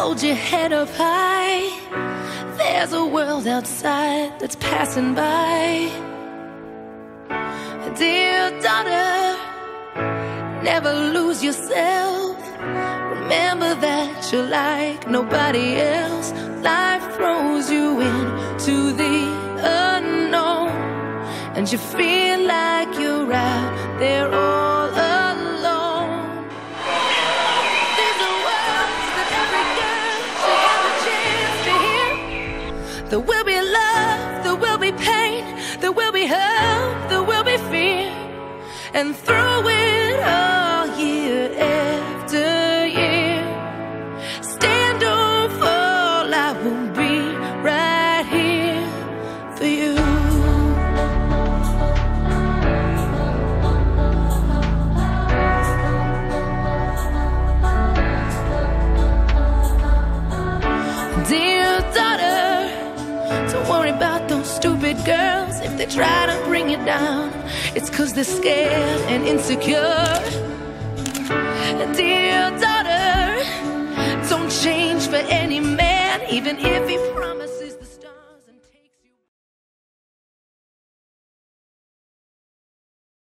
hold your head up high. There's a world outside that's passing by. Dear daughter, never lose yourself. Remember that you're like nobody else. Life throws you into the unknown, and you feel like you're out there all alone. These are words that every girl should have a chance to hear. There will be love, there will be pain, there will be hope, there will be fear. And through it all, year after year, stand or fall, I will be right here for you. Dear daughter, don't worry about those stupid girls. If they try to bring you down, it's 'cause they're scared and insecure. Dear daughter, don't change for any man, even if he promises.